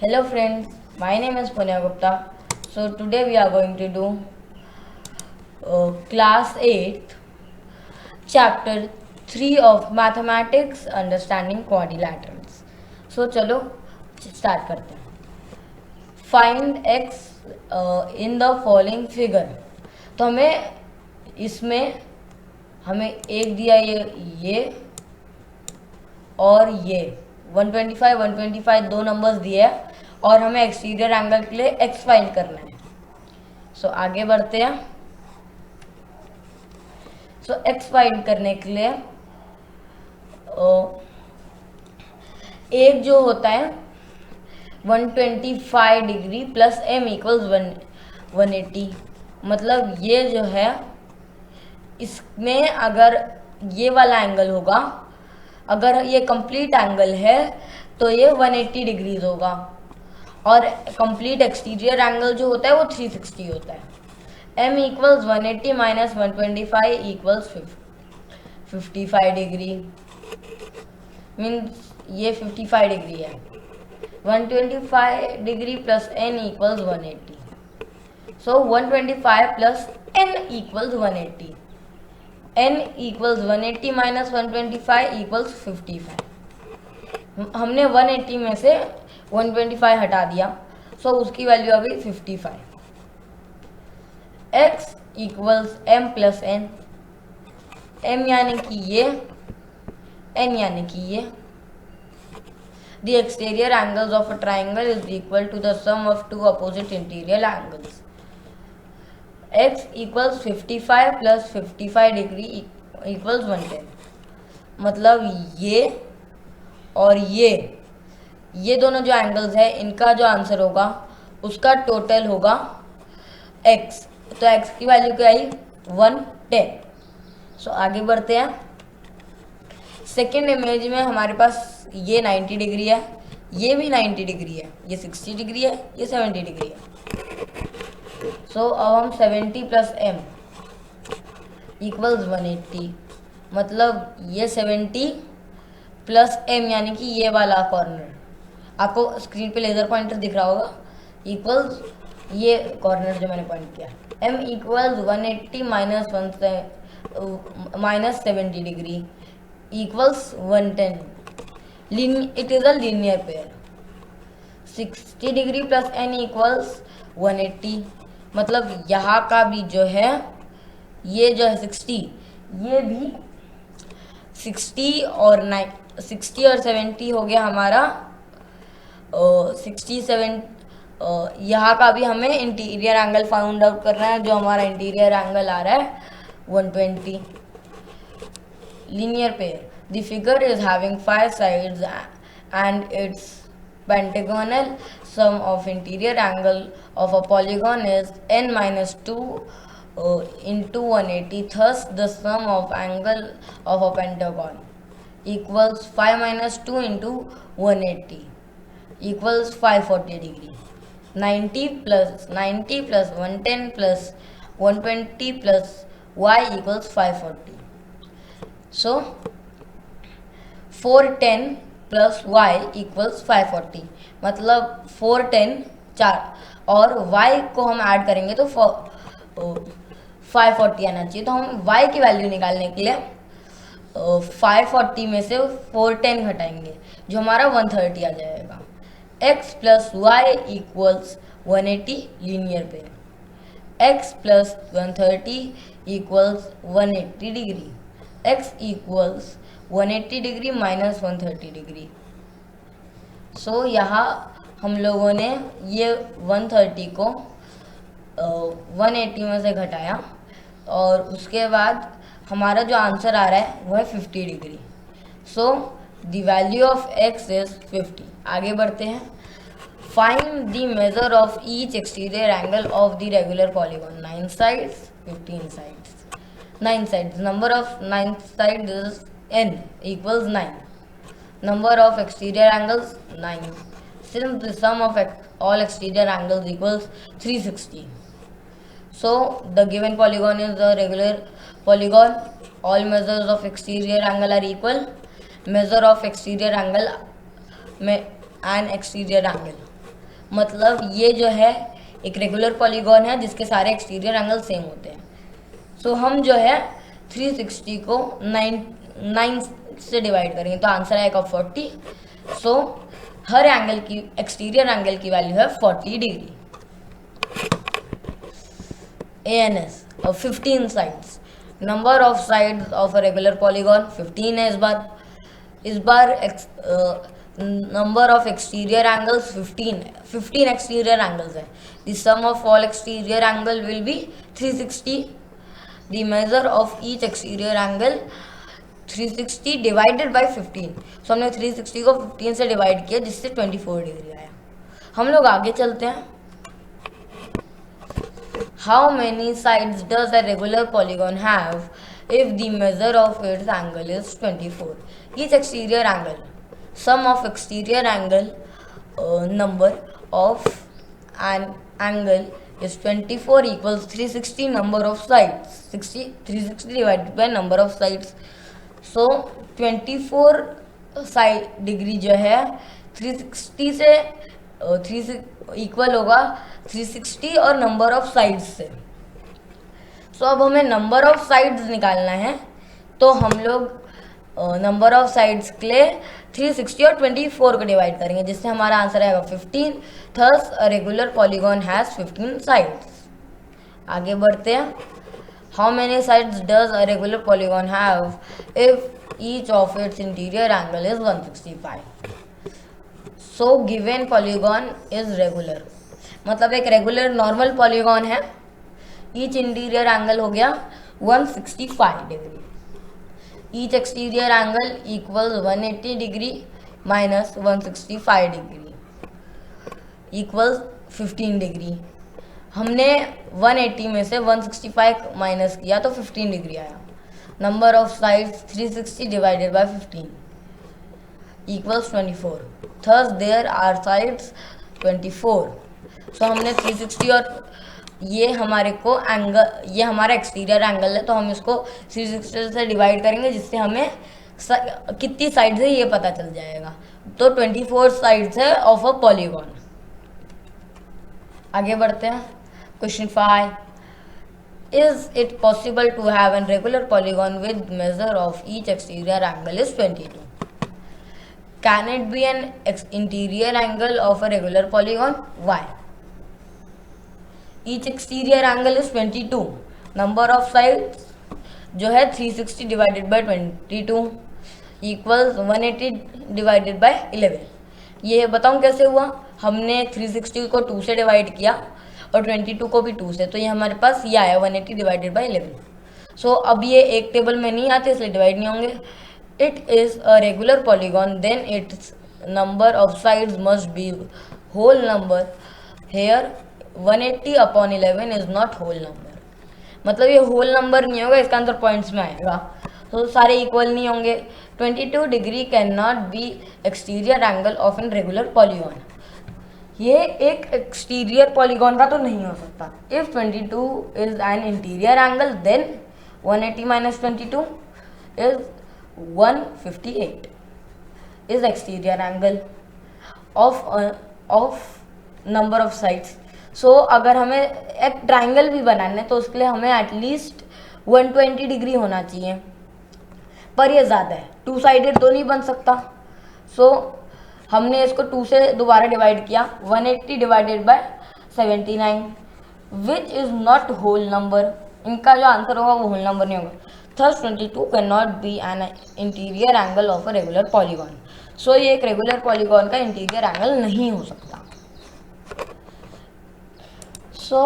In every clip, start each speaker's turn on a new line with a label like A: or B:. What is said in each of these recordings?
A: Hello friends, my name is Punya Gupta. So today we are going to do class 8th chapter 3 of mathematics understanding quadrilaterals. So चलो start करते हैं. Find x in the following figure. तो हमें इसमें हमें एक दिया ये और ये 125 दो नंबर्स दिए हैं और हमें एक्सटीरियर एंगल के लिए एक्स फाइंड करना है. सो आगे बढ़ते हैं. सो एक्स फाइंड करने के लिए एक जो होता है 125 डिग्री प्लस एम इक्वल्स 180. मतलब ये जो है इसमें अगर ये वाला एंगल होगा, अगर ये कंप्लीट एंगल है तो ये 180 डिग्रीज होगा और कंप्लीट एक्सटीरियर एंगल जो होता है वो 360 होता है. m equals 180 minus 125 equals 55 degree. Means ये 55 डिग्री है. 125 डिग्री प्लस n इक्वल्स 180. सो 125 plus n equals 180. n equals 180 minus 125 equals 55. हमने 180 में से 125 हटा दिया, सो उसकी वैल्यू आ गई 55. x equals m plus n. m यानी कि ये, n यानी कि ये. The exterior angles of a triangle is equal to the sum of two opposite interior angles. x equals 55 plus 55 degree equals 110. मतलब ये और ये दोनों जो एंगल्स है इनका जो आंसर होगा उसका टोटल होगा x. तो x की वैल्यू क्या आई 110. सो आगे बढ़ते हैं. सेकेंड इमेज में हमारे पास ये 90 डिग्री है, ये भी 90 डिग्री है, ये 60 डिग्री है, ये 70 डिग्री है. सो अब हम 70 प्लस m इक्वल्स 180. मतलब ये 70 प्लस m यानी कि ये वाला कॉर्नर, आपको स्क्रीन पे लेजर पॉइंटर दिख रहा होगा, इक्वल्स ये कॉर्नर जो मैंने पॉइंट किया. m equals 180 minus 70 degree equals 110. It is a linear pair. 60 degree plus n equals 180. मतलब यहाँ का भी जो है, ये जो है 60, ये भी 60 और 70 हो गया हमारा 67. यहाँ का भी हमें इंटीरियर एंगल फाउंड आउट करना है, जो हमारा इंटीरियर एंगल आ रहा है 120. Linear pair. The figure is having 5 sides and it's pentagonal. Sum of interior angle of a polygon is n minus 2 into 180. Thus, the sum of angle of a pentagon equals 5 minus 2 into 180 equals 540 degree. 90 plus 110 plus 120 plus y equals 540. So, 410 plus y equals 540. मतलब 410 4 और y को हम add करेंगे तो 540 आना चाहिए. तो हम y की वैल्यू निकालने के लिए 540 में से 410 घटाएंगे, जो हमारा 130 आ जाएगा. x plus Y equals 180 linear पे. x plus 130 equals 180 degree. x equals 180 degree minus 130 degree. So यहाँ हम लोगों ने ये 130 को 180 में से घटाया और उसके बाद हमारा जो आंसर आ रहा है वो है 50 degree. So the value of x is 50. आगे बढ़ते हैं. Find the major of each exterior angle of the regular polygon. 9 sides 15 sides. 9 sides. Number of 9 sides is n equals 9. Number of exterior angles 9. Since the sum of all exterior angles equals 360, so the given polygon is a regular polygon. All measures of exterior angle are equal. Measure of exterior angle and exterior angle. मतलब ये जो है एक regular polygon है जिसके सारे exterior angle same होते हैं। सो हम जो है 360 को 9 से डिवाइड करेंगे तो आंसर आएगा 40। सो हर एंगल की एक्सटीरियर एंगल की वैल्यू है 40 degree. ANS of 15 sides, number of sides of a regular polygon 15 है इस बार number of exterior angles 15 exterior angles है। The sum of all exterior angle will be 360। The measure of each exterior angle 360 divided by 15। so हमने 360 को 15 से divide किया जिससे 24 degree आया। हम लोग आगे चलते हैं। How many sides does a regular polygon have if the measure of its angle is 24? Each exterior angle, sum of exterior angle, number of an angle is 24 equals 360 number of sides. 360 divided by number of sides. So 24 side degree जो है 360 से 3 equal होगा 360 और number of sides से। सो अब हमें number of sides निकालना है तो हम लोग नंबर ऑफ साइड्स के लिए 360 और 24 को डिवाइड करेंगे जिससे हमारा आंसर आएगा 15। Thus a regular polygon has 15 sides. आगे बढ़ते हैं। How many sides does a regular polygon have if each of its interior angle is 165? So given polygon is regular, मतलब एक रेगुलर नॉर्मल पॉलीगॉन है। ईच इंटीरियर एंगल हो गया 165 degree. Each exterior angle equals 180 degree minus 165 degree equals 15 degree. हमने 180 में से 165 minus किया तो 15 डिग्री आया। Number of sides 360 divided by 15 equals 24। Thus there are sides 24। So हमने 360 और ये हमारे को एंगल, ये हमारा एक्सटीरियर एंगल है तो हम इसको 360 से डिवाइड करेंगे जिससे हमें कितनी साइड्स है ये पता चल जाएगा। तो 24 साइड्स है ऑफ अ पॉलीगॉन। आगे बढ़ते हैं। Question 5, is it possible to have an regular polygon with measure of each exterior angle is 22? Can it be an interior angle of a regular polygon? Why? Each exterior angle is 22। Number of sides जो है 360 divided by 22 equals 180 divided by 11। ये बताऊं कैसे हुआ? हमने 360 को 2 से divide किया और 22 को भी 2 से, तो ये हमारे पास ये आया 180 डिवाइडेड बाय 11। सो अब ये एक टेबल में नहीं आते इसलिए डिवाइड नहीं होंगे। It is a regular polygon then its number of sides must be whole number. Here 180 upon 11 is not whole number, मतलब ये होल नंबर नहीं होगा, इसका आंसर पॉइंट्स में आएगा तो सारे इक्वल नहीं होंगे। 22 degree can not be exterior angle of an regular polygon. ये एक एक्सटीरियर पॉलीगॉन का तो नहीं हो सकता। If 22 is an interior angle then 180 minus 22 is 158 is exterior angle of number of sides. So अगर हमें एक ट्राइंगल भी बनाना है तो उसके लिए हमें एटलीस्ट 120 डिग्री होना चाहिए, पर ये ज़्यादा है, 2 साइडेड तो नहीं बन सकता। सो हमने इसको 2 से दोबारा डिवाइड किया, 180 divided by 79 which is not whole number. इनका जो आंसर होगा वो होल नंबर नहीं होगा। Thus 22 can not be an interior angle of a regular polygon. So ये एक रेगुलर पॉलीगॉन का इंटीरियर एंगल नहीं हो सकता। So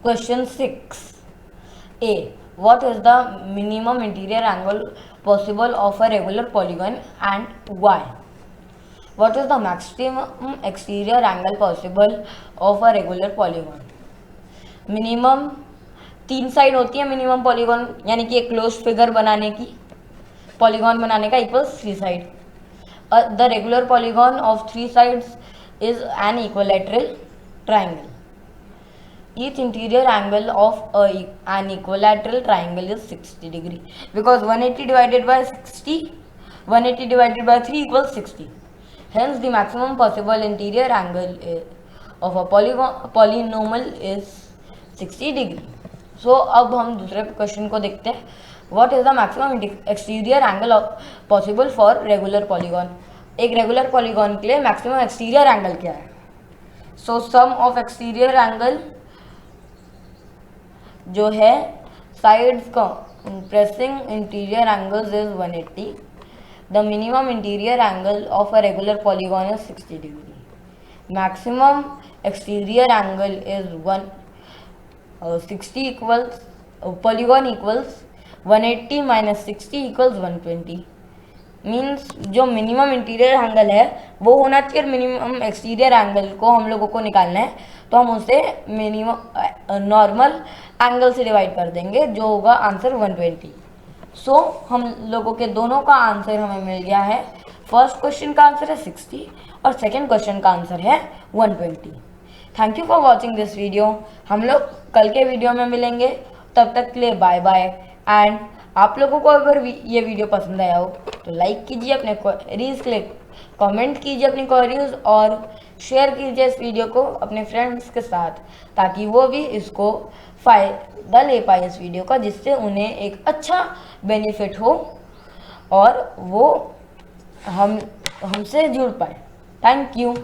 A: question 6a, what is the minimum interior angle possible of a regular polygon and why? What is the maximum exterior angle possible of a regular polygon? Minimum 3 side होती है minimum polygon, यानी कि एक close figure बनाने की, polygon बनाने का equals 3 side. The regular polygon of 3 sides is an equilateral triangle. Each interior angle of an equilateral triangle is 60 degree because 180 divided by 60, 180 divided by 3 equals 60. Hence the maximum possible interior angle of a polynomial is 60 degree. So अब हम दूसरे question को देखते हैं. What is the maximum exterior angle possible for regular polygon? एक regular polygon के लिए maximum exterior angle क्या है? सो सम ऑफ एक्सटीरियर एंगल जो है साइड्स का pressing interior angles is 180. The minimum interior angle of a regular polygon is 60 degree. Maximum exterior angle is 60 equals polygon equals 180 minus 60 equals 120. Means जो minimum interior angle है वो होना चाहिए, minimum exterior angle को हम लोगों को निकालना है तो हम उसे मिनिमम नॉर्मल एंगल से डिवाइड कर देंगे जो होगा आंसर 120. सो हम लोगों के दोनों का आंसर हमें मिल गया है. फर्स्ट क्वेश्चन का आंसर है 60 और सेकेंड क्वेश्चन का आंसर है 120. Thank you for watching this video. हम लोग कल के वीडियो में मिलेंगे. तब तक के लिए बाय बाय. एंड आप लोगों को अगर ये वीडियो पसंद आया हो तो लाइक कीजिए, अपने क्वेरीज के लिए कमेंट कीजिए अपनी क्वेरीज और शेयर कीजिए इस वीडियो को अपने फ्रेंड्स के साथ ताकि वो भी इसको फ़ायदा ले पाए इस वीडियो का, जिससे उन्हें एक अच्छा बेनिफिट हो और वो हमसे जुड़ पाए. Thank you.